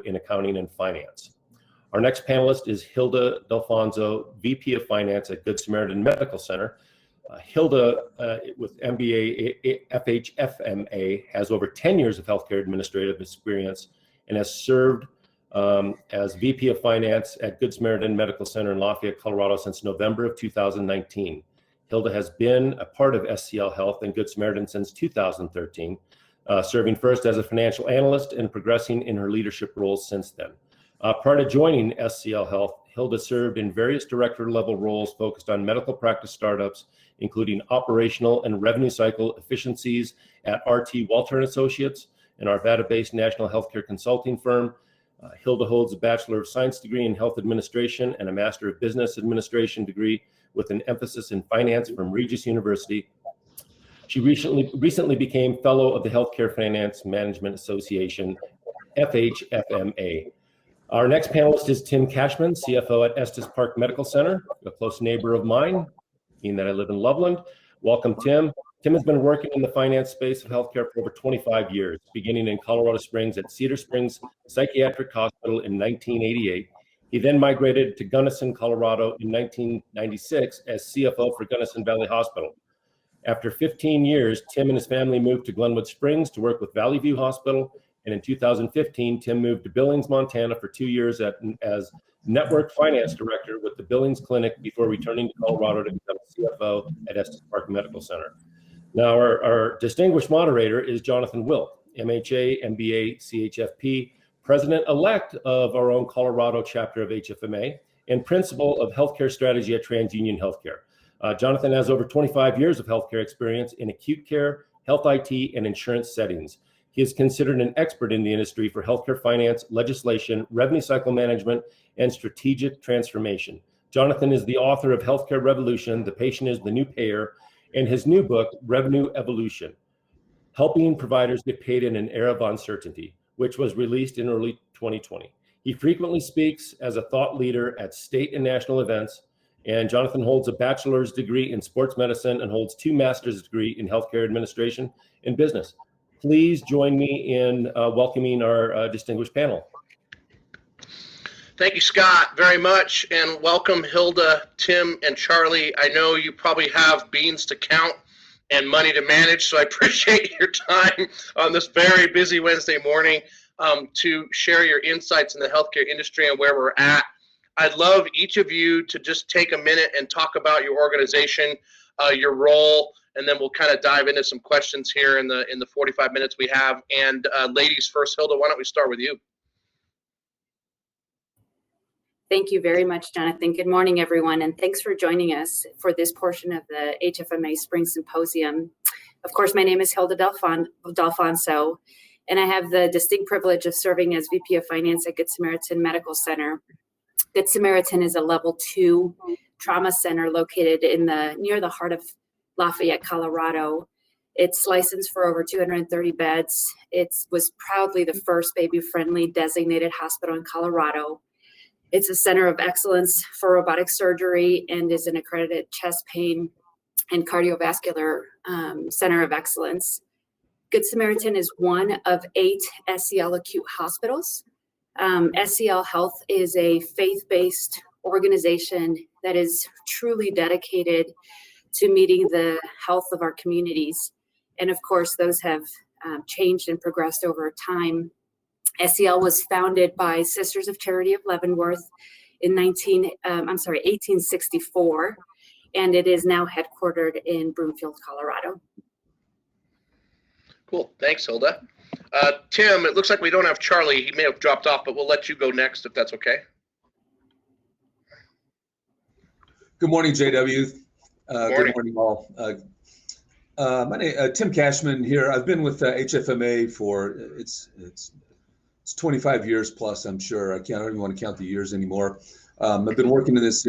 in accounting and finance. Our next panelist is Hilda Delfonzo, VP of Finance at Good Samaritan Medical Center. Hilda, with MBA HFMA, has over 10 years of healthcare administrative experience and has served as VP of Finance at Good Samaritan Medical Center in Lafayette, Colorado since November of 2019. Hilda has been a part of SCL Health and Good Samaritan since 2013, serving first as a financial analyst and progressing in her leadership roles since then. Prior to joining SCL Health, Hilda served in various director-level roles focused on medical practice startups, including operational and revenue cycle efficiencies at RT Walter & Associates, an Arvada-based national healthcare consulting firm. Hilda holds a Bachelor of Science degree in Health Administration and a Master of Business Administration degree with an emphasis in finance from Regis University. She recently became Fellow of the Healthcare Finance Management Association, HFMA. Our next panelist is Tim Cashman, CFO at Estes Park Medical Center, a close neighbor of mine, being that I live in Loveland. Welcome, Tim. Tim has been working in the finance space of healthcare for over 25 years, beginning in Colorado Springs at Cedar Springs Psychiatric Hospital in 1988. He then migrated to Gunnison, Colorado in 1996 as CFO for Gunnison Valley Hospital. After 15 years, Tim and his family moved to Glenwood Springs to work with Valley View Hospital. And in 2015, Tim moved to Billings, Montana for 2 years as Network Finance Director with the Billings Clinic before returning to Colorado to become CFO at Estes Park Medical Center. Now, our distinguished moderator is Jonathan Wilk, MHA, MBA, CHFP, President-elect of our own Colorado chapter of HFMA, and Principal of Healthcare Strategy at TransUnion Healthcare. Jonathan has over 25 years of healthcare experience in acute care, health IT, and insurance settings. He is considered an expert in the industry for healthcare finance, legislation, revenue cycle management, and strategic transformation. Jonathan is the author of Healthcare Revolution, The Patient is the New Payer, and his new book, Revenue Evolution, Helping Providers Get Paid in an Era of Uncertainty, which was released in early 2020. He frequently speaks as a thought leader at state and national events, and Jonathan holds a bachelor's degree in sports medicine and holds 2 master's degrees in healthcare administration and business. Please join me in welcoming our distinguished panel. Thank you, Scott, very much, and welcome Hilda, Tim, and Charlie. I know you probably have beans to count and money to manage, so I appreciate your time on this very busy Wednesday morning to share your insights in the healthcare industry and where we're at. I'd love each of you to just take a minute and talk about your organization, your role, and then we'll kind of dive into some questions here in the 45 minutes we have. And ladies first, Hilda, why don't we start with you? Thank you very much, Jonathan. Good morning, everyone, and thanks for joining us for this portion of the HFMA Spring Symposium. Of course, my name is Hilda Delfonzo, and I have the distinct privilege of serving as VP of Finance at Good Samaritan Medical Center. Good Samaritan is a level 2 trauma center located near the heart of Lafayette, Colorado. It's licensed for over 230 beds. It was proudly the first baby-friendly designated hospital in Colorado. It's a center of excellence for robotic surgery and is an accredited chest pain and cardiovascular center of excellence. Good Samaritan is one of 8 SCL acute hospitals. SCL Health is a faith-based organization that is truly dedicated to meeting the health of our communities. And of course, those have changed and progressed over time. SCL was founded by Sisters of Charity of Leavenworth in 1864, and it is now headquartered in Broomfield, Colorado. Cool, thanks, Hilda. Tim, it looks like we don't have Charlie. He may have dropped off, but we'll let you go next if that's okay. Good morning, JW. Good morning, all. My name is Tim Cashman here. I've been with HFMA for it's 25 years plus. I'm sure I don't even want to count the years anymore. I've been working in this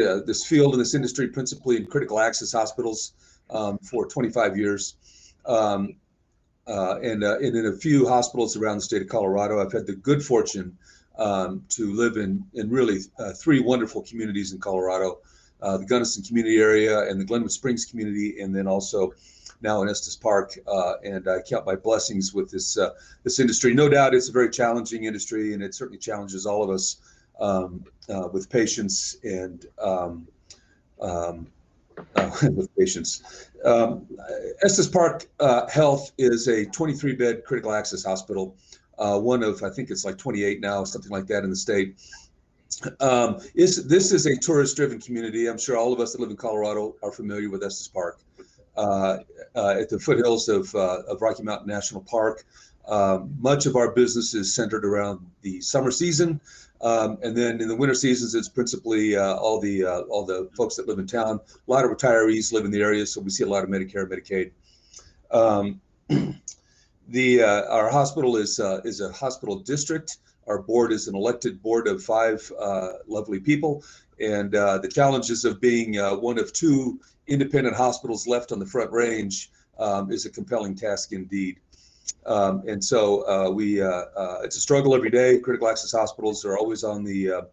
field in this industry, principally in critical access hospitals, for 25 years, and in a few hospitals around the state of Colorado. I've had the good fortune to live in really 3 wonderful communities in Colorado. The Gunnison community area and the Glenwood Springs community, and then also now in Estes Park, and I count my blessings with this industry. No doubt it's a very challenging industry, and it certainly challenges all of us with patience and with patients. Estes Park Health is a 23-bed critical access hospital, one of, I think it's like 28 now, something like that in the state. This is a tourist-driven community. I'm sure all of us that live in Colorado are familiar with Estes Park. At the foothills of Rocky Mountain National Park, much of our business is centered around the summer season, and then in the winter seasons, it's principally all the folks that live in town. A lot of retirees live in the area, so we see a lot of Medicare, Medicaid. Our hospital is a hospital district. Our board is an elected board of 5 lovely people, and the challenges of being one of 2 independent hospitals left on the Front Range is a compelling task indeed. And so it's a struggle every day. Critical access hospitals are always on the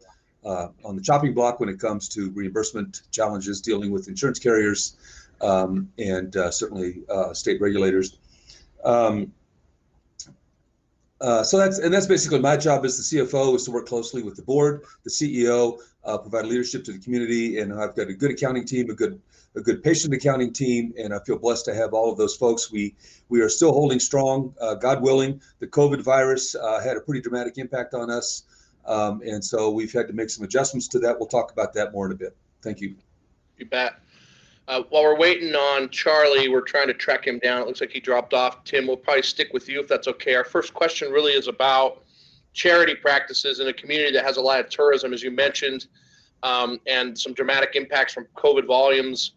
chopping block when it comes to reimbursement challenges, dealing with insurance carriers and certainly state regulators. So that's basically my job as the CFO, is to work closely with the board, the CEO, provide leadership to the community, and I've got a good accounting team, a good patient accounting team, and I feel blessed to have all of those folks. We are still holding strong, God willing. The COVID virus had a pretty dramatic impact on us, and so we've had to make some adjustments to that. We'll talk about that more in a bit. Thank you. You bet. While we're waiting on Charlie, we're trying to track him down. It looks like he dropped off. Tim, we'll probably stick with you if that's okay. Our first question really is about charity practices in a community that has a lot of tourism, as you mentioned, and some dramatic impacts from COVID volumes.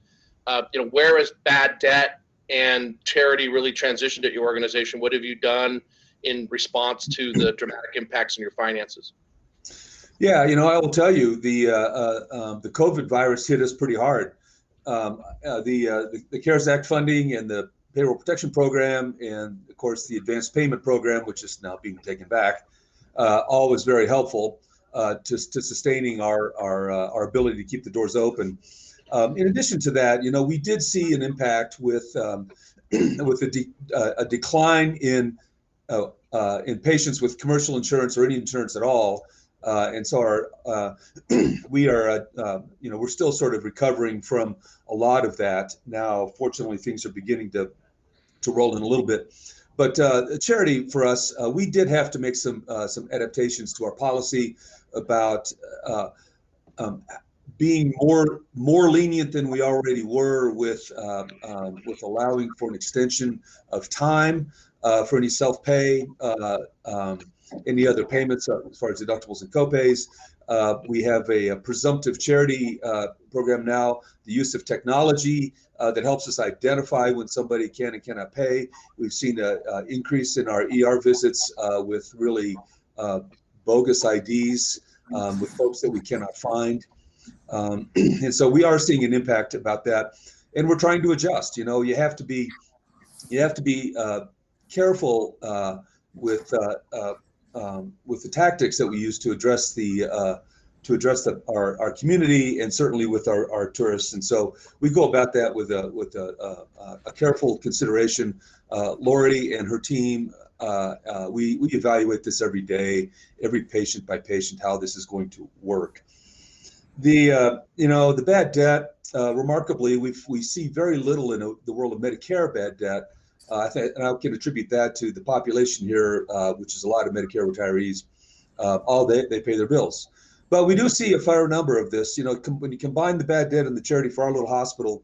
Where is bad debt and charity really transitioned at your organization? What have you done in response to the dramatic impacts in your finances? Yeah, I will tell you, the COVID virus hit us pretty hard. The CARES Act funding and the payroll protection program, and of course the advanced payment program, which is now being taken back, all was very helpful to sustaining our ability to keep the doors open. In addition to that, we did see an impact with a decline in patients with commercial insurance or any insurance at all. And so we're still sort of recovering from a lot of that. Now, fortunately, things are beginning to roll in a little bit. But charity for us, we did have to make some adaptations to our policy about being more lenient than we already were with allowing for an extension of time for any self-pay, any other payments as far as deductibles and copays. We have a presumptive charity program now, the use of technology that helps us identify when somebody can and cannot pay. We've seen an increase in our ER visits with really bogus IDs with folks that we cannot find. And so we are seeing an impact about that, and we're trying to adjust. You have to be careful with the tactics that we use to address our community, and certainly with our tourists. And so we go about that with a careful consideration. Lori and her team, we evaluate this every day, every patient by patient, how this is going to work. The bad debt, remarkably, we see very little in the world of Medicare bad debt. I think, and I can attribute that to the population here, which is a lot of Medicare retirees. All they pay their bills, but we do see a fair number of this. When you combine the bad debt and the charity for our little hospital,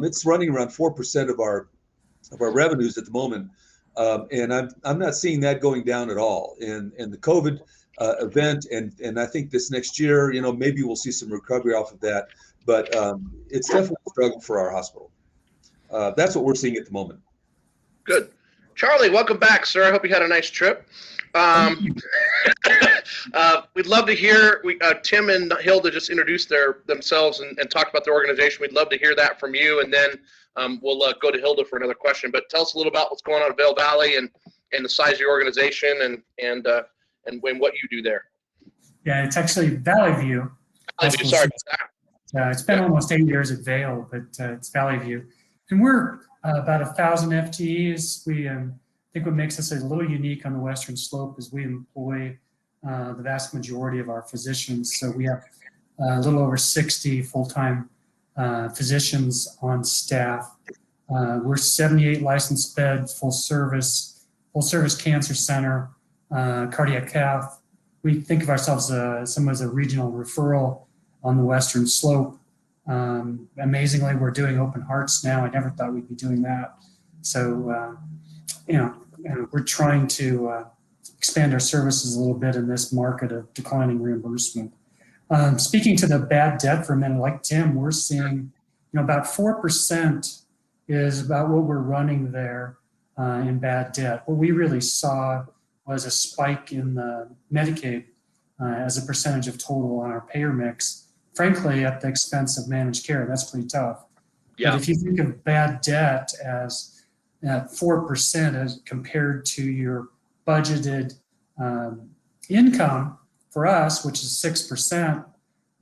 it's running around 4% of our revenues at the moment, and I'm not seeing that going down at all. And the COVID event, and I think this next year, maybe we'll see some recovery off of that, but it's definitely a struggle for our hospital. That's what we're seeing at the moment. Good. Charlie, welcome back, sir. I hope you had a nice trip. We'd love to hear, Tim and Hilda just introduced themselves and talked about their organization. We'd love to hear that from you, and then we'll go to Hilda for another question. But tell us a little about what's going on in Vail Valley and the size of your organization and what you do there. Yeah, it's actually Valley View. Sorry about that. It's been almost 8 years at Vail, but it's Valley View. And we're about 1,000 FTEs. We think what makes us a little unique on the Western Slope is we employ the vast majority of our physicians. So we have a little over 60 full-time physicians on staff. We're 78 licensed bed, full service cancer center, cardiac cath. We think of ourselves somewhat as a regional referral on the Western Slope. Amazingly, we're doing open hearts now. I never thought we'd be doing that. So, we're trying to expand our services a little bit in this market of declining reimbursement. Speaking to the bad debt for a minute, like Tim, we're seeing, about 4% is about what we're running there in bad debt. What we really saw was a spike in the Medicaid as a percentage of total on our payer mix, frankly, at the expense of managed care. That's pretty tough. Yeah. But if you think of bad debt as at 4% as compared to your budgeted income for us, which is 6%,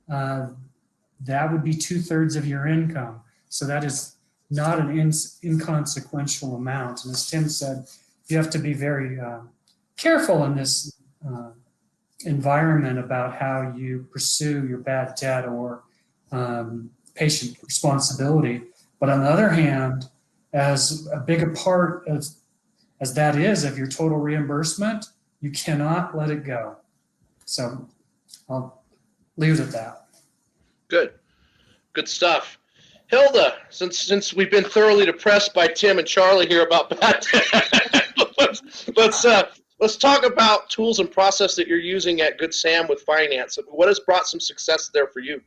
that would be 2/3 of your income. So that is not an inconsequential amount. And as Tim said, you have to be very careful in this environment about how you pursue your bad debt or patient responsibility. But on the other hand, as a big a part as that is of your total reimbursement, you cannot let it go. So I'll leave it at that. Good stuff. Hilda, since we've been thoroughly depressed by Tim and Charlie here about bad debt, let's talk about tools and process that you're using at Good Sam with finance. What has brought some success there for you?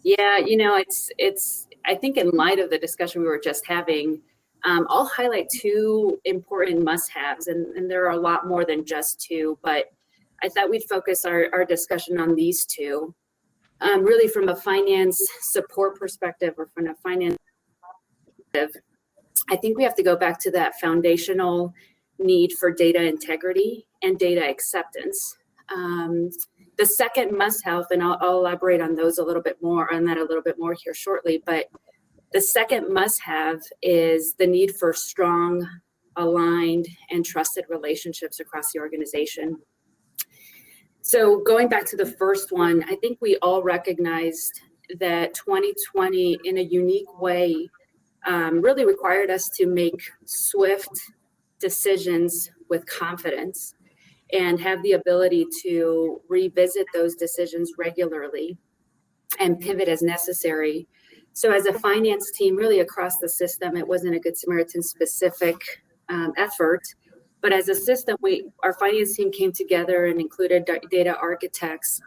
Yeah, it's I think in light of the discussion we were just having, I'll highlight two important must-haves, and there are a lot more than just two, but I thought we'd focus our discussion on these two. Really from a finance support perspective or from a finance perspective, I think we have to go back to that foundational need for data integrity and data acceptance. The second must-have, and I'll elaborate on that a little bit more here shortly, but the second must-have is the need for strong, aligned, and trusted relationships across the organization. So going back to the first one, I think we all recognized that 2020 in a unique way really required us to make swift decisions with confidence and have the ability to revisit those decisions regularly and pivot as necessary. So as a finance team, really across the system, it wasn't a Good Samaritan specific effort, but as a system, our finance team came together and included data architects,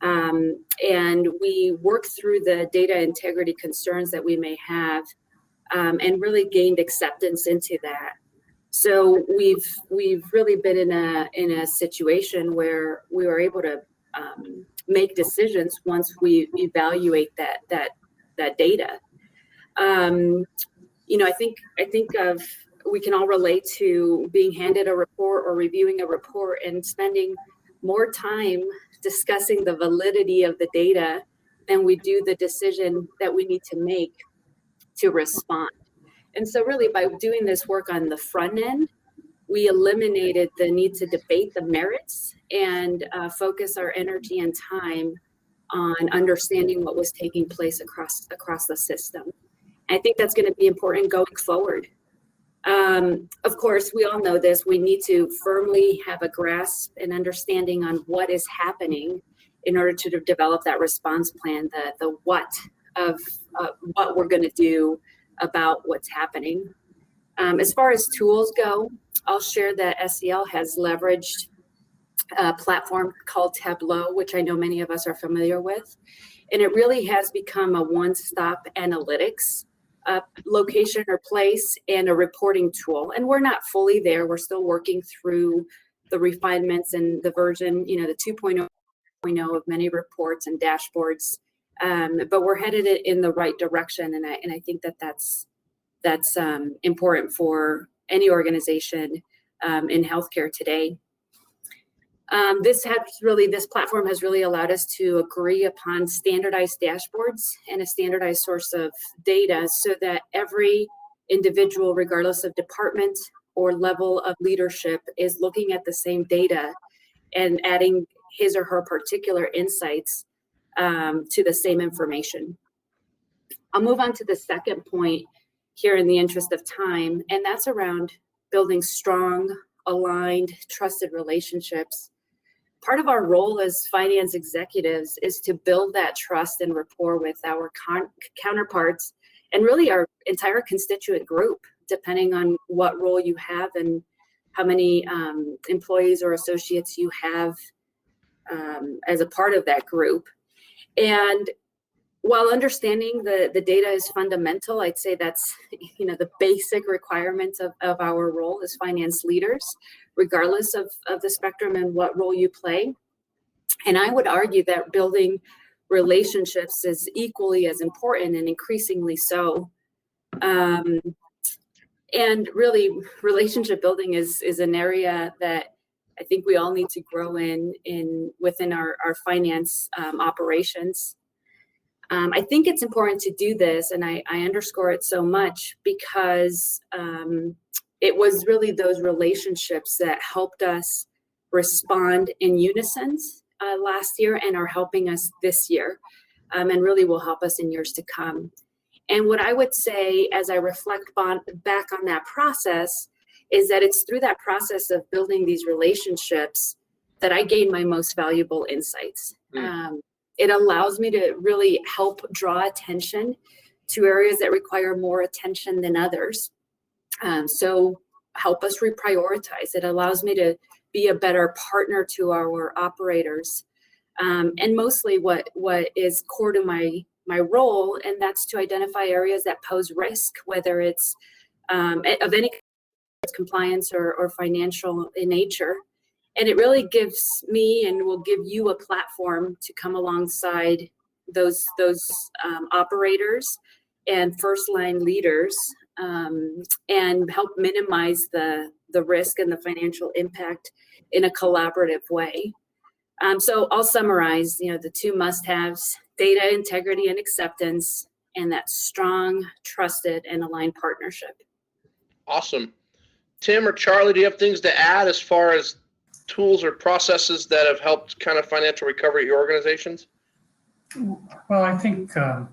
and we worked through the data integrity concerns that we may have, and really gained acceptance into that. So we've really been in a situation where we were able to make decisions once we evaluate that data. I think we can all relate to being handed a report or reviewing a report and spending more time discussing the validity of the data than we do the decision that we need to make to respond. And so really by doing this work on the front end, we eliminated the need to debate the merits and focus our energy and time on understanding what was taking place across the system. I think that's going to be important going forward. Of course, we all know this. We need to firmly have a grasp and understanding on what is happening in order to develop that response plan, the what of what we're going to do about what's happening. As far as tools go, I'll share that SEL has leveraged a platform called Tableau, which I know many of us are familiar with. And it really has become a one-stop analytics location or place and a reporting tool. And we're not fully there. We're still working through the refinements and the version, the 2.0 of many reports and dashboards. But we're headed in the right direction. And I think that's important for any organization in healthcare today. This platform has really allowed us to agree upon standardized dashboards and a standardized source of data so that every individual, regardless of department or level of leadership, is looking at the same data and adding his or her particular insights to the same information. I'll move on to the second point here in the interest of time, and that's around building strong, aligned, trusted relationships. Part of our role as finance executives is to build that trust and rapport with our counterparts and really our entire constituent group, depending on what role you have and how many employees or associates you have as a part of that group. And while understanding the data is fundamental, I'd say that's the basic requirements of our role as finance leaders, regardless of the spectrum and what role you play. And I would argue that building relationships is equally as important and increasingly so. And really, relationship building is an area that I think we all need to grow within our finance operations. I think it's important to do this, and I underscore it so much because it was really those relationships that helped us respond in unison last year and are helping us this year, and really will help us in years to come. And what I would say as I reflect back on that process is that it's through that process of building these relationships that I gain my most valuable insights. It allows me to really help draw attention to areas that require more attention than others. So help us reprioritize. It allows me to be a better partner to our operators. And mostly what is core to my role, and that's to identify areas that pose risk, whether it's of any compliance or financial in nature. And it really gives me and will give you a platform to come alongside those operators and first line leaders and help minimize the risk and the financial impact in a collaborative way. So I'll summarize, the two must-haves: data integrity and acceptance, and that strong, trusted, and aligned partnership. Awesome. Tim or Charlie, do you have things to add as far as tools or processes that have helped kind of financial recovery at your organizations? Well, I think the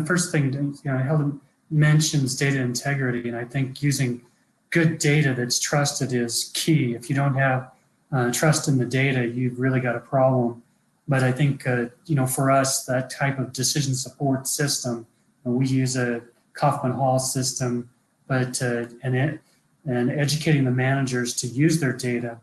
first thing, Hilda mentions data integrity, and I think using good data that's trusted is key. If you don't have trust in the data, you've really got a problem. But I think, for us, that type of decision support system, we use a Kaufman Hall system, but and educating the managers to use their data.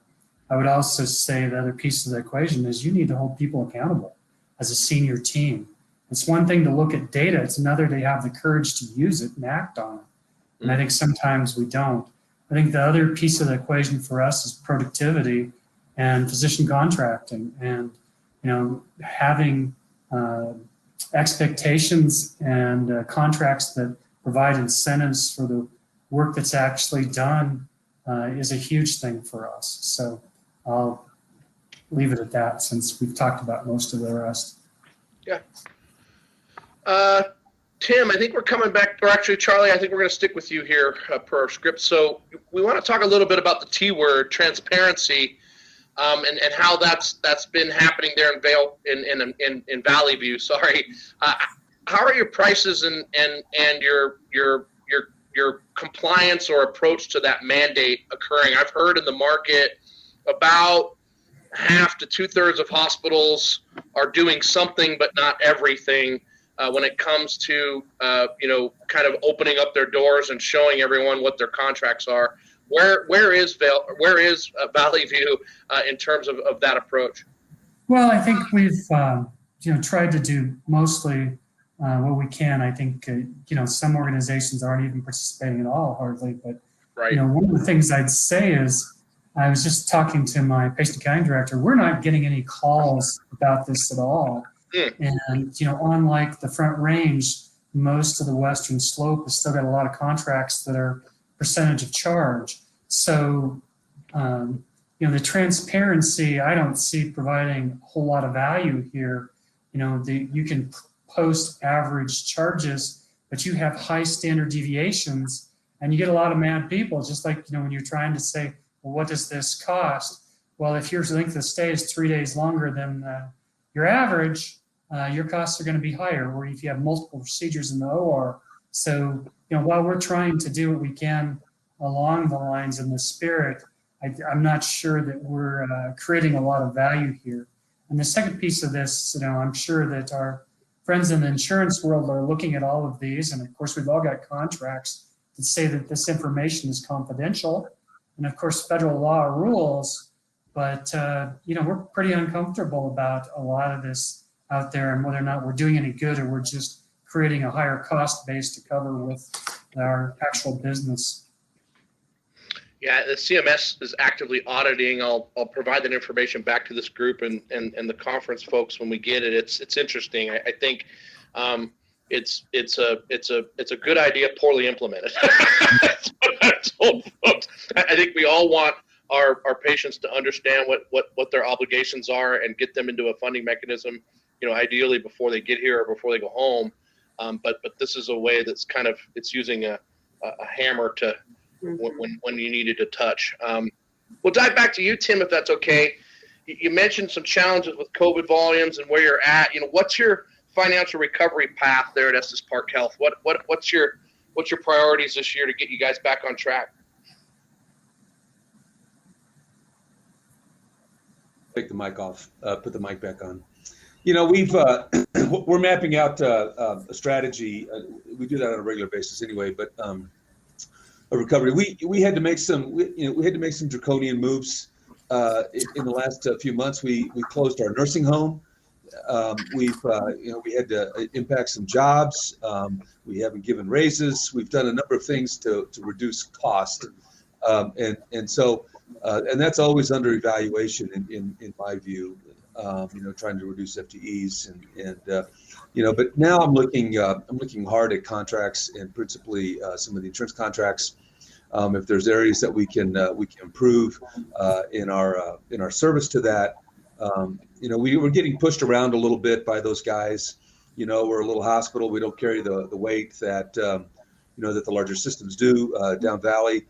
I would also say the other piece of the equation is you need to hold people accountable as a senior team. It's one thing to look at data, it's another to have the courage to use it and act on it. And I think sometimes we don't. I think the other piece of the equation for us is productivity and physician contracting, and having expectations and contracts that provide incentives for the work that's actually done is a huge thing for us. So I'll leave it at that since we've talked about most of the rest. Yeah. Tim, I think we're coming back, or actually, Charlie, I think we're going to stick with you here per our script. So we want to talk a little bit about the T word, transparency, and how that's been happening there in Valley View. Sorry. How are your prices and your compliance or approach to that mandate occurring? I've heard in the market about half to 2/3 of hospitals are doing something but not everything when it comes to kind of opening up their doors and showing everyone what their contracts are. Where is Valley View in terms of that approach? Well, I think we've tried to do mostly what we can. I think some organizations aren't even participating at all, hardly. But right. One of the things I'd say is, I was just talking to my patient accounting director. We're not getting any calls about this at all. And unlike the Front Range, most of the Western Slope has still got a lot of contracts that are percentage of charge. So the transparency, I don't see providing a whole lot of value here. You can post average charges, but you have high standard deviations, And you get a lot of mad people, just like, when you're trying to say, well, what does this cost? Well, if your length of stay is 3 days longer than your average, your costs are going to be higher, or if you have multiple procedures in the OR. So, while we're trying to do what we can along the lines in the spirit, I'm not sure that we're creating a lot of value here. And the second piece of this, I'm sure that our friends in the insurance world are looking at all of these. And of course, we've all got contracts that say that this information is confidential. And of course, federal law rules. But, we're pretty uncomfortable about a lot of this out there and whether or not we're doing any good or we're just creating a higher cost base to cover with our actual business. Yeah, the CMS is actively auditing. I'll provide that information back to this group and the conference folks when we get it. It's interesting. I think it's a good idea, poorly implemented. That's what I told folks. I think we all want our patients to understand what their obligations are and get them into a funding mechanism, ideally before they get here or before they go home. But this is a way that's it's using a hammer to when you needed to touch. We'll dive back to you, Tim, if that's okay. You mentioned some challenges with COVID volumes and where you're at. What's your financial recovery path there at Estes Park Health? What's your priorities this year to get you guys back on track? Take the mic off. Put the mic back on. We're mapping out a strategy. We do that on a regular basis anyway, but a recovery. We had to make some draconian moves in the last few months. We closed our nursing home. We had to impact some jobs. We haven't given raises. We've done a number of things to reduce cost, and that's always under evaluation in my view. Trying to reduce FTEs but now I'm looking hard at contracts and principally some of the insurance contracts. If there's areas that we can improve in our service to that, we were getting pushed around a little bit by those guys. We're a little hospital. We don't carry the weight that that the larger systems do down valley,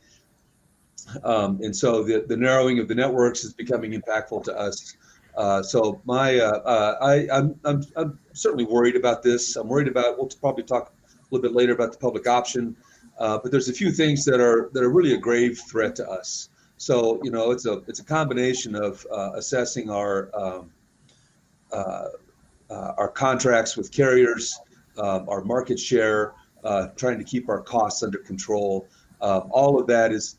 and so the narrowing of the networks is becoming impactful to us. So I'm certainly worried about this. I'm worried about. We'll probably talk a little bit later about the public option, but there's a few things that are really a grave threat to us. So it's a combination of assessing our contracts with carriers, our market share, trying to keep our costs under control. All of that is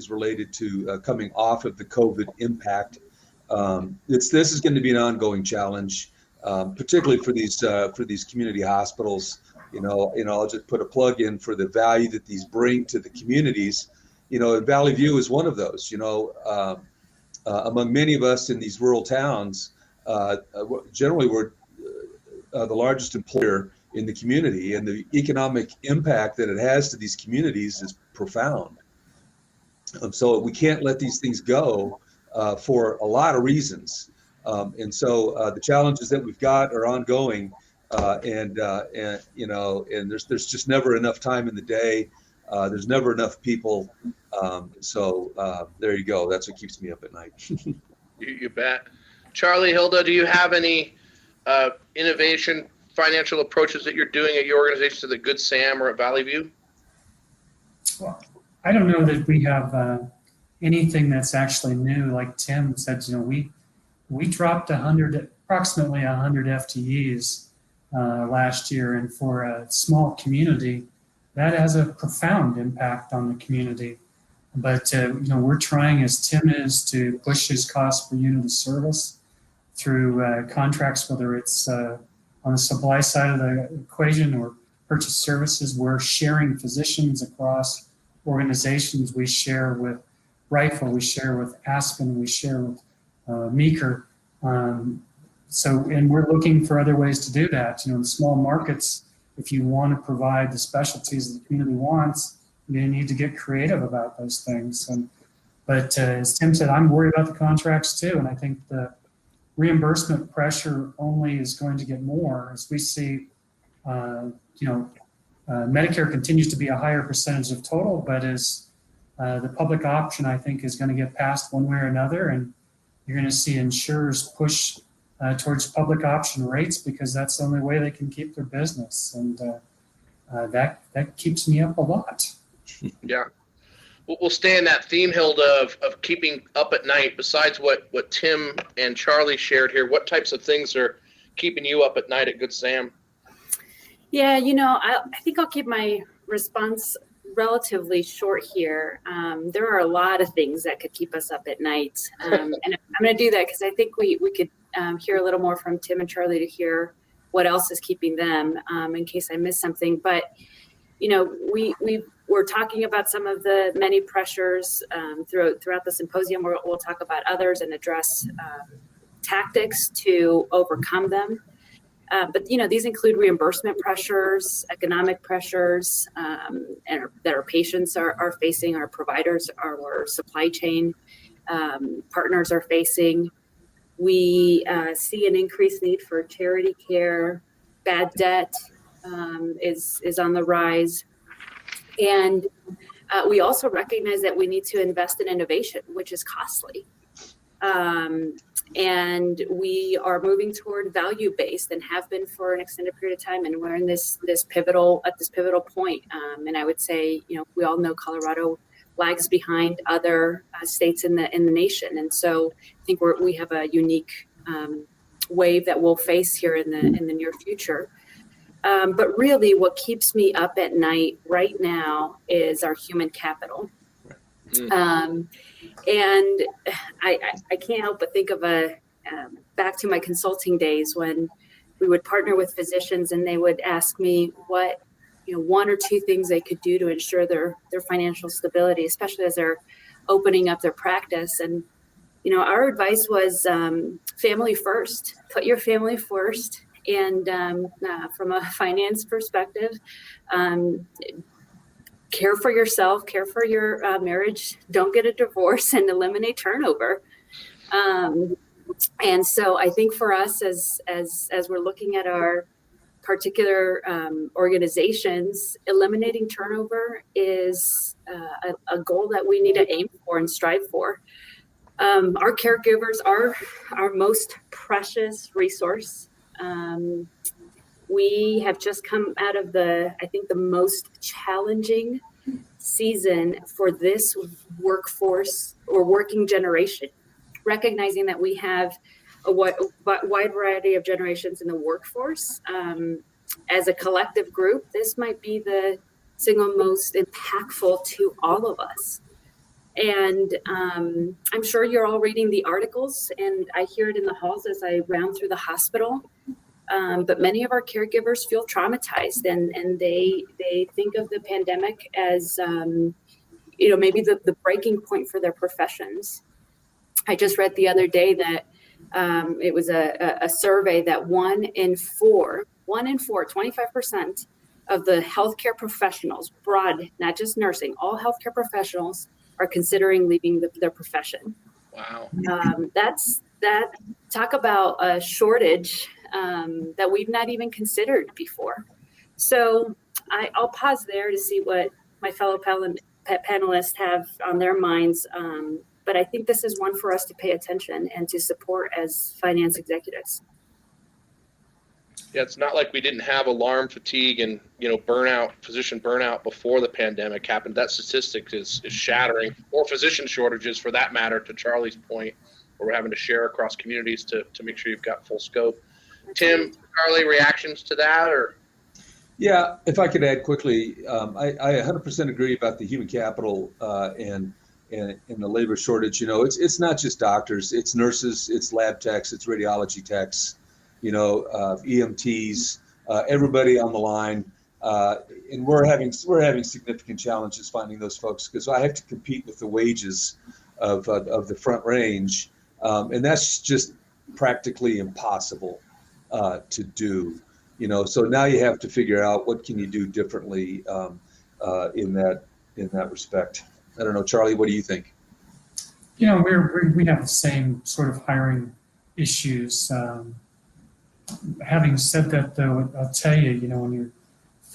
related to coming off of the COVID impact. This is going to be an ongoing challenge, particularly for these community hospitals. I'll just put a plug in for the value that these bring to the communities. Valley View is one of those. Among many of us in these rural towns, generally we're the largest employer in the community, and the economic impact that it has to these communities is profound. So we can't let these things go. For a lot of reasons, and so the challenges that we've got are ongoing, and there's just never enough time in the day. There's never enough people, so there you go. That's what keeps me up at night. You bet. Charlie, Hilda, do you have any innovation financial approaches that you're doing at your organization, at Good Sam or at Valley View? Well, I don't know that we have anything that's actually new. Like Tim said, we dropped approximately 100 FTEs last year, and for a small community, that has a profound impact on the community. But we're trying, as Tim is, to push his cost per unit of service through contracts, whether it's on the supply side of the equation or purchase services. We're sharing physicians across organizations. We share with Rifle, we share with Aspen, we share with Meeker. And we're looking for other ways to do that. In small markets, if you want to provide the specialties that the community wants, you need to get creative about those things. But as Tim said, I'm worried about the contracts too. And I think the reimbursement pressure only is going to get more as we see, Medicare continues to be a higher percentage of total, but as the public option, I think, is going to get passed one way or another, and you're going to see insurers push towards public option rates because that's the only way they can keep their business, and that keeps me up a lot. Yeah. We'll stay in that theme, Hilda, of keeping up at night. Besides what Tim and Charlie shared here, what types of things are keeping you up at night at Good Sam? Yeah, I think I'll keep my response relatively short here. There are a lot of things that could keep us up at night. And I'm going to do that because I think we could hear a little more from Tim and Charlie to hear what else is keeping them in case I miss something. But, we're talking about some of the many pressures throughout the symposium. We'll talk about others and address tactics to overcome them. But these include reimbursement pressures, economic pressures, and that our patients are facing, our providers, our supply chain partners are facing. We see an increased need for charity care. Bad debt is on the rise. And we also recognize that we need to invest in innovation, which is costly. And we are moving toward value-based and have been for an extended period of time. And we're in this pivotal point. And I would say, we all know Colorado lags behind other states in the nation. And so I think we have a unique wave that we'll face here in the near future. But really what keeps me up at night right now is our human capital. And I can't help but think of back to my consulting days when we would partner with physicians and they would ask me what, one or two things they could do to ensure their financial stability, especially as they're opening up their practice. And, our advice was family first, put your family first. And from a finance perspective, care for yourself, care for your marriage, don't get a divorce, and eliminate turnover. And so I think for us, as we're looking at our particular organizations, eliminating turnover is a goal that we need to aim for and strive for. Our caregivers are our most precious resource. We have just come out of the most challenging season for this workforce or working generation, recognizing that we have a wide variety of generations in the workforce. As a collective group, this might be the single most impactful to all of us. And I'm sure you're all reading the articles, and I hear it in the halls as I round through the hospital. But many of our caregivers feel traumatized, and they think of the pandemic as, maybe the breaking point for their professions. I just read the other day that it was a survey that 1 in 4, 25% of the healthcare professionals, broad, not just nursing, all healthcare professionals are considering leaving their profession. Wow. Talk about a shortage that we've not even considered before. So I'll pause there to see what my fellow panelists have on their minds. But I think this is one for us to pay attention and to support as finance executives. Yeah, it's not like we didn't have alarm fatigue and physician burnout before the pandemic happened. That statistic is shattering, or physician shortages for that matter, to Charlie's point, where we're having to share across communities to make sure you've got full scope. Tim, Charlie, reactions to that? Or yeah, if I could add quickly, I 100% agree about the human capital and the labor shortage. It's not just doctors, it's nurses, it's lab techs, it's radiology techs, EMTs, everybody on the line, and we're having significant challenges finding those folks because I have to compete with the wages of the front range, and that's just practically impossible to do. So now you have to figure out what can you do differently in that respect. I don't know, Charlie, what do you think? We have the same sort of hiring issues. Having said that, though, I'll tell you, when you're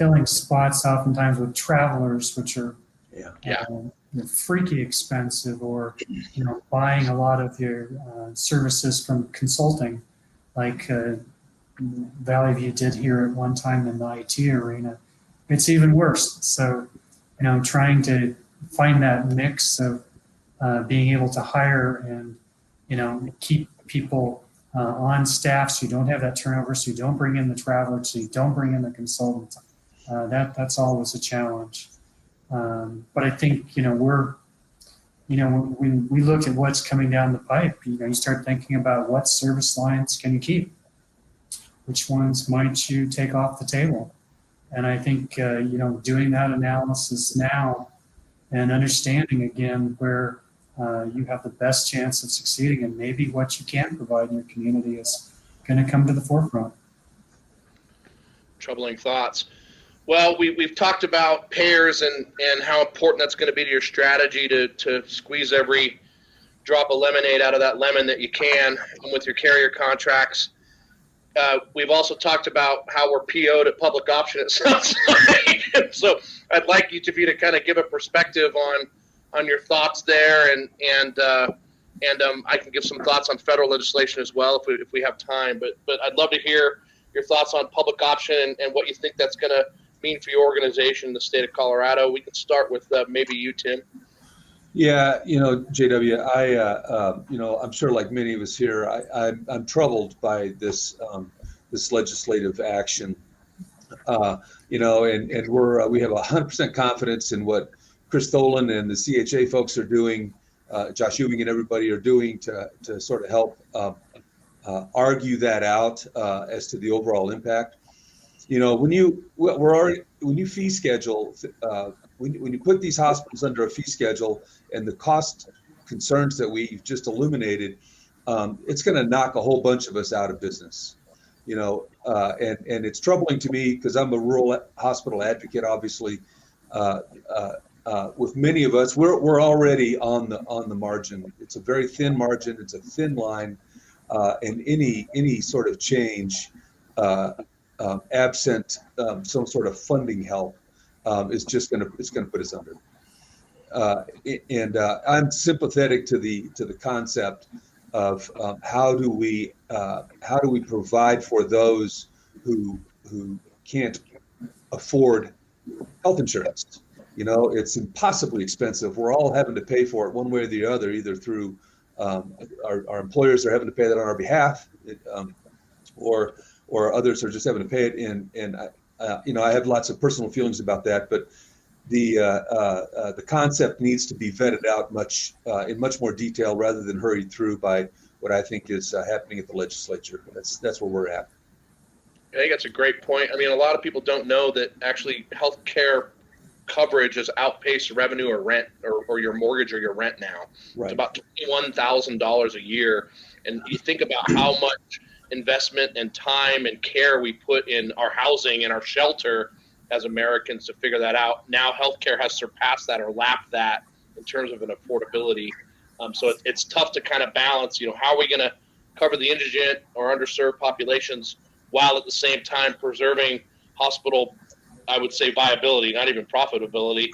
filling spots oftentimes with travelers, which are Yeah. freaky expensive, or buying a lot of your services from consulting, like Valley View did here at one time in the IT arena. It's even worse. So, trying to find that mix of being able to hire and keep people on staff, so you don't have that turnover, so you don't bring in the traveler, so you don't bring in the consultant. That's always a challenge. But I think when we look at what's coming down the pipe, you start thinking about what service lines can you keep, which ones might you take off the table, and I think doing that analysis now and understanding again where you have the best chance of succeeding, and maybe what you can provide in your community is going to come to the forefront. Troubling thoughts. Well, we've talked about payers and how important that's going to be to your strategy to squeeze every drop of lemonade out of that lemon that you can with your carrier contracts. We've also talked about how we're PO'd at public option, it sounds like. So I'd like each of you to kind of give a perspective on your thoughts there, and I can give some thoughts on federal legislation as well if we have time. But I'd love to hear your thoughts on public option and what you think that's going to mean for your organization in the state of Colorado. We can start with maybe you, Tim. Yeah, JW, I'm sure like many of us here, I'm troubled by this legislative action. And we have 100% confidence in what Chris Tholen and the CHA folks are doing, Josh Ewing and everybody are doing to sort of help argue that out as to the overall impact. When you fee schedule, when you put these hospitals under a fee schedule and the cost concerns that we've just illuminated, it's going to knock a whole bunch of us out of business. And it's troubling to me because I'm a rural hospital advocate. Obviously, with many of us, we're already on the margin. It's a very thin margin. It's a thin line, and any sort of change, absent some sort of funding help, is just going to put us under. I'm sympathetic to the concept of how do we provide for those who can't afford health insurance. It's impossibly expensive. We're all having to pay for it one way or the other, either through our employers are having to pay that on our behalf, or others are just having to pay it. And I have lots of personal feelings about that, but the concept needs to be vetted out in much more detail rather than hurried through by what I think is happening at the legislature. That's where we're at. I think that's a great point. I mean, a lot of people don't know that actually healthcare coverage has outpaced revenue or rent or your mortgage or your rent now. Right. It's about $21,000 a year. And you think about how much investment and time and care we put in our housing and our shelter as Americans to figure that out. Now healthcare has surpassed that or lapped that in terms of an affordability. So it's tough to kind of balance, how are we going to cover the indigent or underserved populations while at the same time preserving hospital, I would say, viability, not even profitability,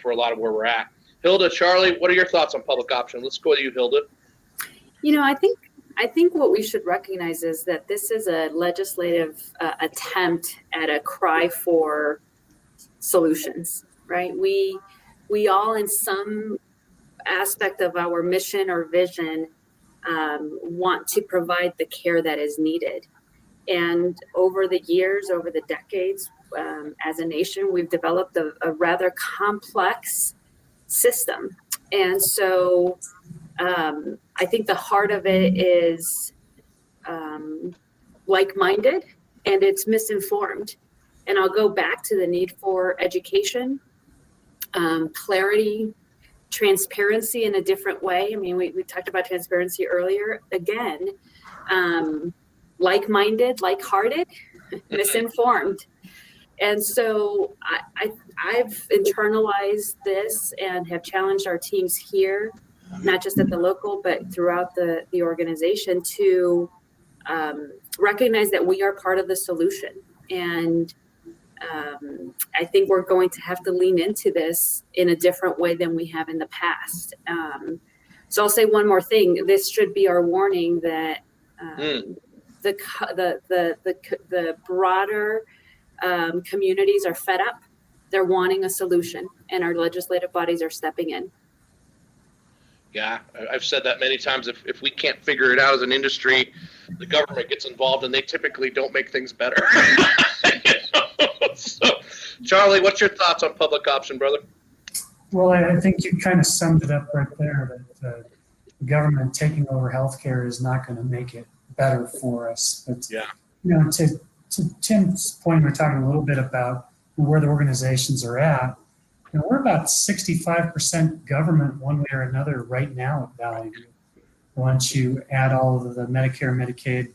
for a lot of where we're at. Hilda, Charlie, what are your thoughts on public option? Let's go to you, Hilda. I think what we should recognize is that this is a legislative attempt at a cry for solutions, right? We all, in some aspect of our mission or vision, want to provide the care that is needed. And over the years, over the decades, as a nation, we've developed a rather complex system. And so I think the heart of it is like-minded, and it's misinformed. And I'll go back to the need for education, clarity, transparency in a different way. I mean, we talked about transparency earlier. Again, like-minded, like-hearted, misinformed. And so I've internalized this and have challenged our teams here, not just at the local, but throughout the organization, to recognize that we are part of the solution. And I think we're going to have to lean into this in a different way than we have in the past. So I'll say one more thing. This should be our warning that the broader communities are fed up. They're wanting a solution, and our legislative bodies are stepping in. Yeah, I've said that many times. If we can't figure it out as an industry, the government gets involved, and they typically don't make things better. So, Charlie, what's your thoughts on public option, brother? Well, I think you kind of summed it up right there, that the government taking over healthcare is not going to make it better for us. But, to Tim's point, we're talking a little bit about where the organizations are at. We're about 65% government one way or another right now at Valley View. Once you add all of the Medicare, Medicaid,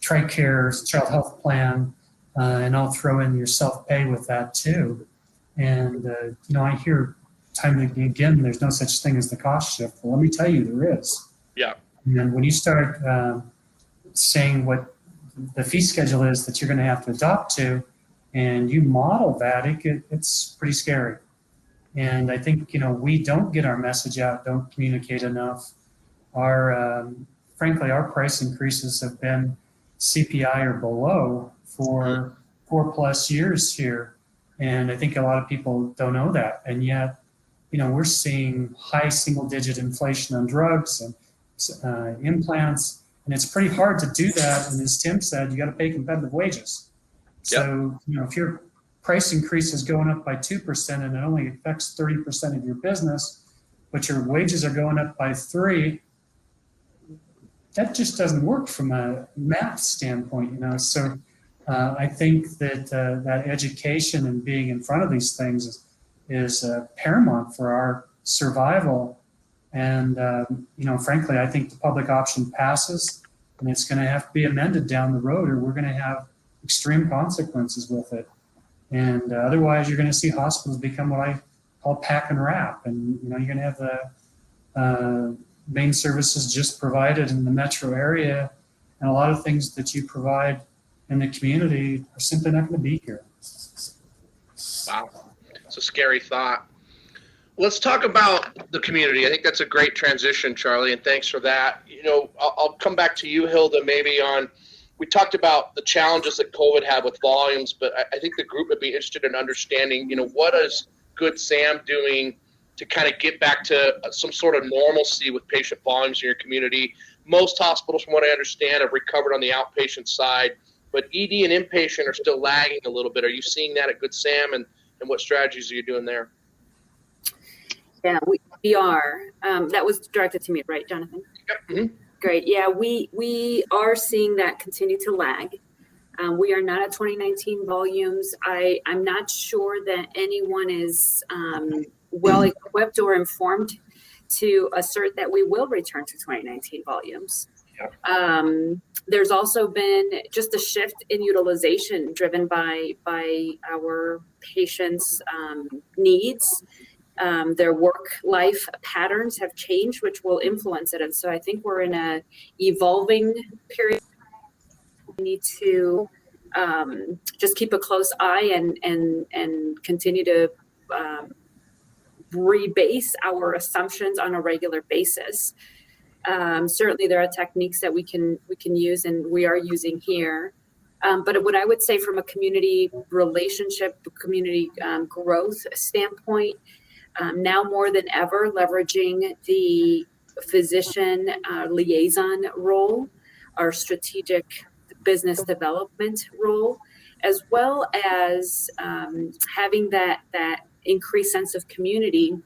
TRICARE, Child Health Plan, and I'll throw in your self-pay with that too. And, I hear time and again, there's no such thing as the cost shift. Well, let me tell you, there is. Yeah. And when you start saying what the fee schedule is that you're going to have to adopt to, and you model that, it's pretty scary. And I think, we don't get our message out, don't communicate enough. Frankly, our price increases have been CPI or below for 4+ years here. And I think a lot of people don't know that. And yet, we're seeing high single-digit inflation on drugs and implants. And it's pretty hard to do that. And as Tim said, you got to pay competitive wages. So, if your price increase is going up by 2% and it only affects 30% of your business, but your wages are going up by 3%, that just doesn't work from a math standpoint, So I think that that education and being in front of these things is paramount for our survival. And, frankly, I think the public option passes, and it's going to have to be amended down the road, or we're going to have extreme consequences with it. And otherwise, you're going to see hospitals become what I call pack and wrap. And, you're going to have the main services just provided in the metro area. And a lot of things that you provide in the community are simply not going to be here. Wow. It's a scary thought. Let's talk about the community. I think that's a great transition, Charlie, and thanks for that. I'll come back to you, Hilda, maybe we talked about the challenges that COVID had with volumes, but I think the group would be interested in understanding, what is Good Sam doing to kind of get back to some sort of normalcy with patient volumes in your community. Most hospitals, from what I understand, have recovered on the outpatient side, but ED and inpatient are still lagging a little bit. Are you seeing that at Good Sam, and what strategies are you doing there? Yeah, we are. That was directed to me, right, Jonathan? Yep. Mm-hmm. Great. Yeah, we are seeing that continue to lag. We are not at 2019 volumes. I'm not sure that anyone is well equipped or informed to assert that we will return to 2019 volumes. Yep. There's also been just a shift in utilization driven by our patients' needs. Their work-life patterns have changed, which will influence it. And so I think we're in a evolving period. We need to just keep a close eye and continue to rebase our assumptions on a regular basis. Certainly, there are techniques that we can use, and we are using here. But what I would say from a community relationship, community growth standpoint, now more than ever, leveraging the physician liaison role, our strategic business development role, as well as having that increased sense of community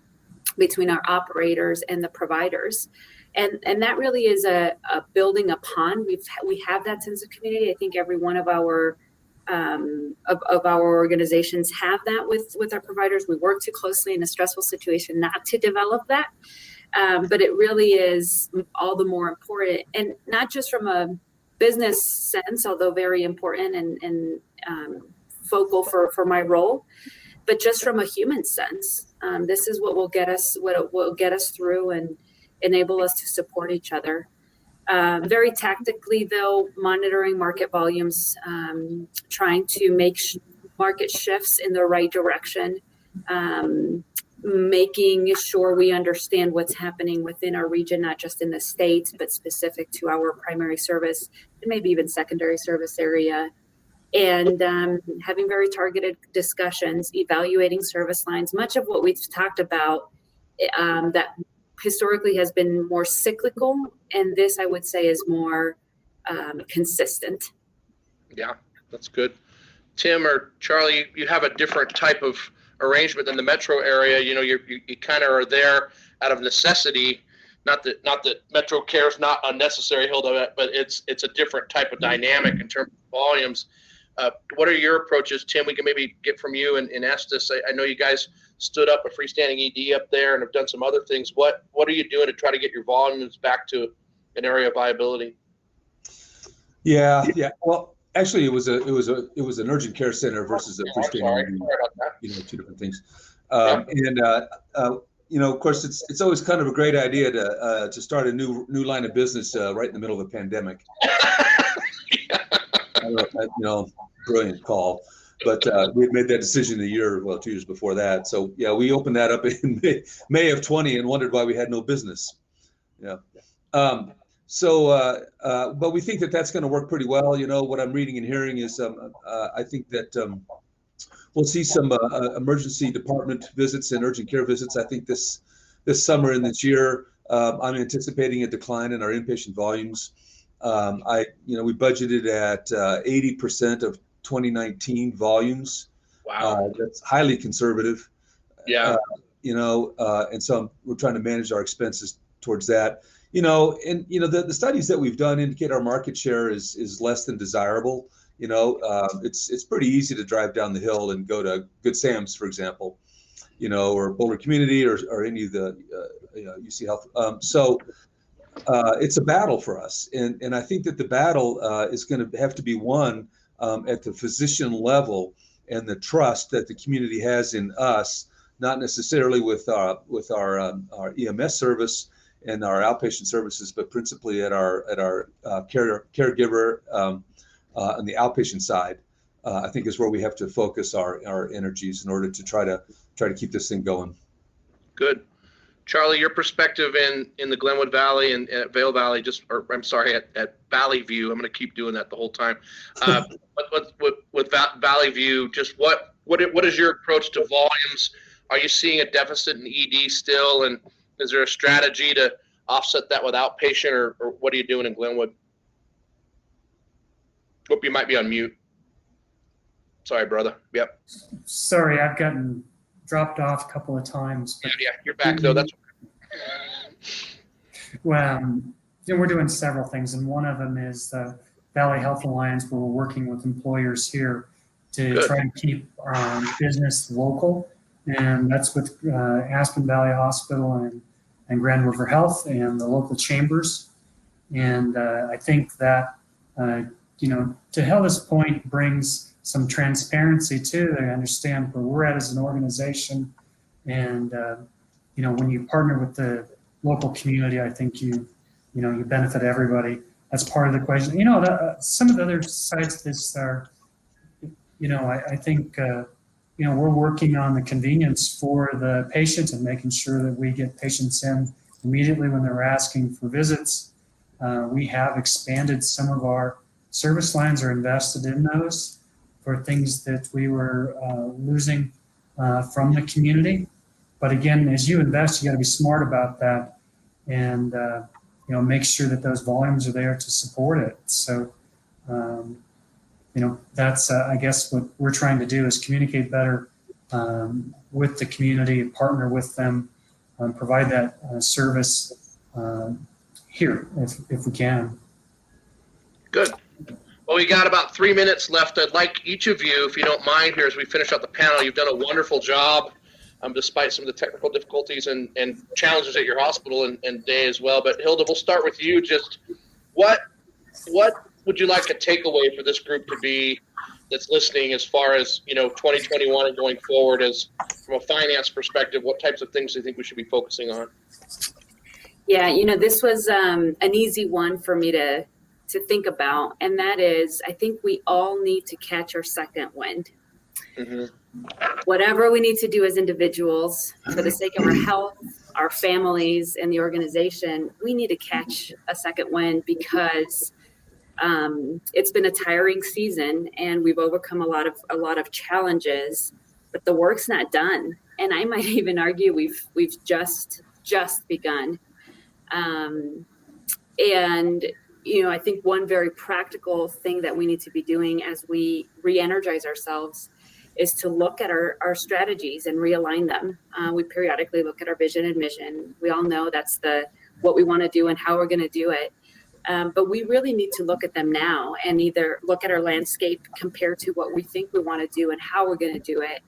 between our operators and the providers. And that really is a building upon. We have that sense of community. I think every one of our organizations have that with our providers. We work too closely in a stressful situation not to develop that, but it really is all the more important, and not just from a business sense, although very important and focal for my role, but just from a human sense. This is what will get us through and enable us to support each other. Very tactically, though, monitoring market volumes, trying to make market shifts in the right direction, making sure we understand what's happening within our region, not just in the state, but specific to our primary service and maybe even secondary service area. And having very targeted discussions, evaluating service lines, much of what we've talked about that historically has been more cyclical. And this, I would say, is more consistent. Yeah, that's good. Tim or Charlie, you have a different type of arrangement than the metro area. You know, you kind of are there out of necessity. Not that Metro Care is not unnecessary, Hilda, but it's a different type of dynamic in terms of volumes. What are your approaches, Tim? We can maybe get from you and Estes. I know you guys stood up a freestanding ED up there and have done some other things. What are you doing to try to get your volumes back to an area of viability? Yeah. Well, actually, it was an urgent care center versus a freestanding ED. Sorry about that. You know, two different things. You know, of course, it's always kind of a great idea to start a new line of business right in the middle of a pandemic. You know, brilliant call. But we had made that decision 2 years before that. So yeah, we opened that up in May of 20 and wondered why we had no business. Yeah. But we think that that's going to work pretty well. You know, what I'm reading and hearing is I think that we'll see some emergency department visits and urgent care visits. I think this summer and this year, I'm anticipating a decline in our inpatient volumes. We budgeted at 80% of 2019 volumes. Wow. That's highly conservative. Yeah. And so we're trying to manage our expenses towards that. The studies that we've done indicate our market share is less than desirable. It's pretty easy to drive down the hill and go to Good Sam's, for example, or Boulder Community or any of the UC Health. It's a battle for us. And I think that the battle is going to have to be won at the physician level and the trust that the community has in us, not necessarily with our EMS service and our outpatient services, but principally at our caregiver on the outpatient side. I think is where we have to focus our energies in order to try to keep this thing going. Good. Charlie, your perspective in the Glenwood Valley and at Vail Valley, at Valley View. I'm going to keep doing that the whole time. With Valley View, just what is your approach to volumes? Are you seeing a deficit in ED still? And is there a strategy to offset that with outpatient, or what are you doing in Glenwood? Hope you might be on mute. Sorry, brother. Yep. Sorry, I've gotten dropped off a couple of times. Yeah, you're back though. That's well, we're doing several things, and one of them is the Valley Health Alliance, where we're working with employers here to try and keep business local, and that's with Aspen Valley Hospital and Grand River Health and the local chambers. And I think that to Hilda's point, brings some transparency too. They understand where we're at as an organization, and when you partner with the local community, I think you benefit everybody. That's part of the equation. Some of the other sides of this are, I think we're working on the convenience for the patients and making sure that we get patients in immediately when they're asking for visits. We have expanded some of our service lines, or invested in those for things that we were losing from the community. But again, as you invest, you got to be smart about that, and make sure that those volumes are there to support it. So, that's I guess what we're trying to do is communicate better with the community, partner with them, provide that service here if we can. Good. Well, we got about 3 minutes left. I'd like each of you, if you don't mind, here as we finish up the panel. You've done a wonderful job, despite some of the technical difficulties and challenges at your hospital and day as well. But Hilda, we'll start with you. Just what would you like a takeaway for this group to be that's listening, as far as 2021 and going forward, as from a finance perspective? What types of things do you think we should be focusing on? Yeah, this was an easy one for me to think about, and that is, I think we all need to catch our second wind. Whatever we need to do as individuals for the sake of our health, our families, and the organization, we need to catch a second wind, because it's been a tiring season and we've overcome a lot of challenges, but the work's not done. And I might even argue we've just begun. And I think one very practical thing that we need to be doing as we re-energize ourselves is to look at our strategies and realign them. We periodically look at our vision and mission. We all know that's what we want to do and how we're going to do it. But we really need to look at them now and either look at our landscape compared to what we think we want to do and how we're going to do it,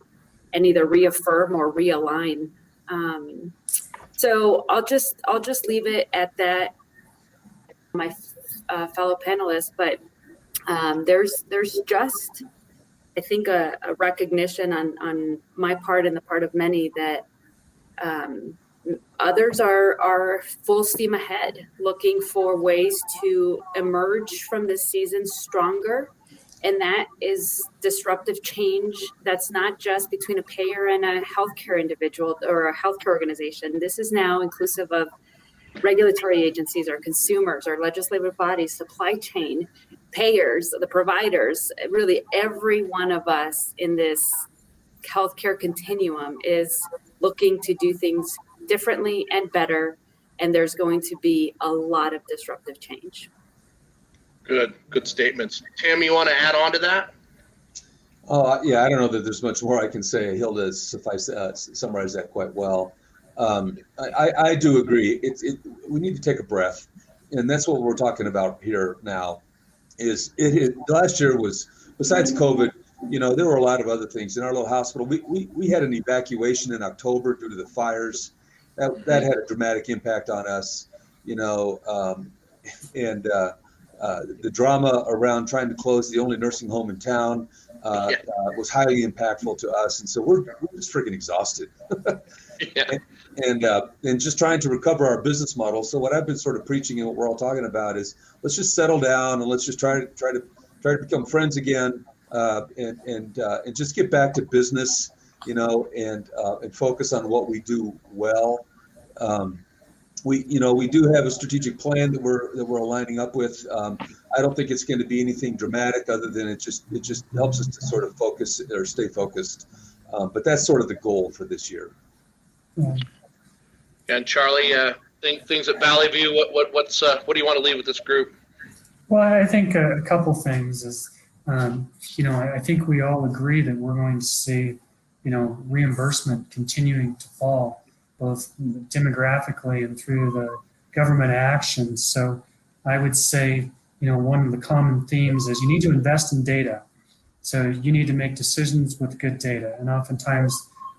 and either reaffirm or realign. So I'll just leave it at that, my fellow panelists. But there's just, I think, a recognition on my part and the part of many that others are full steam ahead, looking for ways to emerge from this season stronger. And that is disruptive change. That's not just between a payer and a healthcare individual or a healthcare organization. This is now inclusive of regulatory agencies, our consumers, our legislative bodies, supply chain, payers, the providers. Really, every one of us in this healthcare continuum is looking to do things differently and better, and there's going to be a lot of disruptive change. Good statements. Tim, you want to add on to that? Yeah, I don't know that there's much more I can say. Hilda summarized that quite well. I do agree. We need to take a breath, and that's what we're talking about here now. Last year was, besides COVID, there were a lot of other things in our little hospital. We had an evacuation in October due to the fires. That had a dramatic impact on us, and the drama around trying to close the only nursing home in town was highly impactful to us, and so we're just freaking exhausted. And just trying to recover our business model. So what I've been sort of preaching and what we're all talking about is, let's just settle down and let's just try to become friends again, and just get back to business, and focus on what we do well. We do have a strategic plan that we're aligning up with. I don't think it's going to be anything dramatic, other than it just helps us to sort of focus or stay focused. But that's sort of the goal for this year. And Charlie, things at Valley View. What do you want to leave with this group? Well, I think a couple things is, I think we all agree that we're going to see, reimbursement continuing to fall, both demographically and through the government actions. So I would say, one of the common themes is you need to invest in data. So you need to make decisions with good data. And oftentimes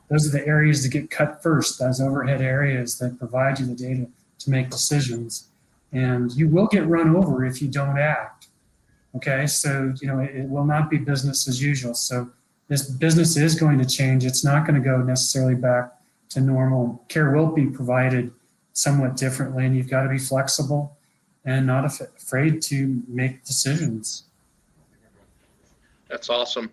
those are the areas that get cut first, those overhead areas that provide you the data to make decisions. And you will get run over if you don't act. Okay, so it will not be business as usual. So this business is going to change. It's not going to go necessarily back to normal. Care will be provided somewhat differently, and you've got to be flexible and not afraid to make decisions. That's awesome.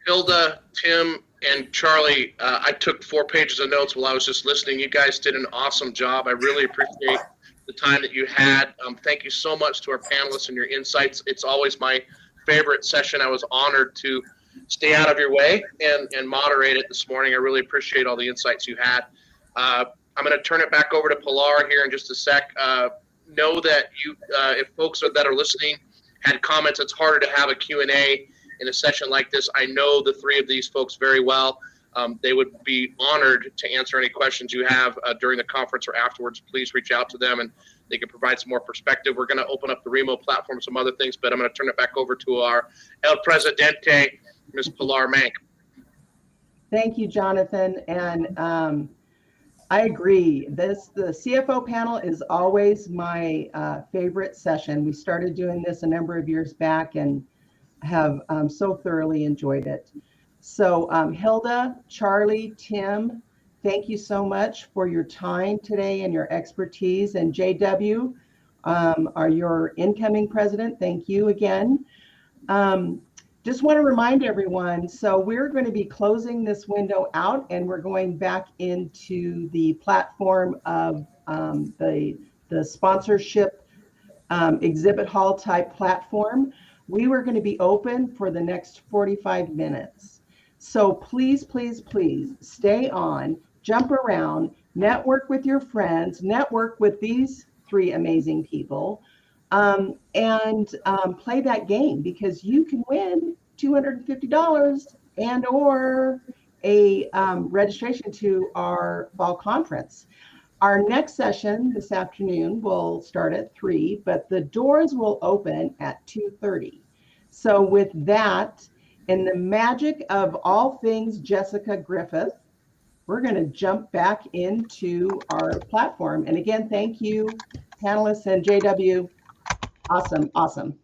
Hilda, Tim, and Charlie, I took 4 pages of notes while I was just listening. You guys did an awesome job. I really appreciate the time that you had. Thank you so much to our panelists and your insights. It's always my favorite session. I was honored to stay out of your way and moderate it this morning. I really appreciate all the insights you had. I'm going to turn it back over to Pilar here in just a sec. Know that if folks that are listening had comments, it's harder to have a Q&A in a session like this. I know the 3 of these folks very well. They would be honored to answer any questions you have during the conference or afterwards. Please reach out to them and they can provide some more perspective. We're going to open up the remote platform, some other things, but I'm going to turn it back over to our El Presidente, Ms. Pilar Mank. Thank you, Jonathan. And I agree. The CFO panel is always my favorite session. We started doing this a number of years back and have so thoroughly enjoyed it. So Hilda, Charlie, Tim, thank you so much for your time today and your expertise. And JW, are your incoming president, thank you again. just want to remind everyone, so we're going to be closing this window out and we're going back into the platform of the sponsorship exhibit hall type platform. We were going to be open for the next 45 minutes. So please, please, please stay on, jump around, network with your friends, network with these 3 amazing people, and play that game, because you can win $250 and or a registration to our fall conference. Our next session this afternoon will start at 3, but the doors will open at 2:30. So with that, and the magic of all things Jessica Griffith, we're going to jump back into our platform. And again, thank you, panelists and JW. Awesome, awesome.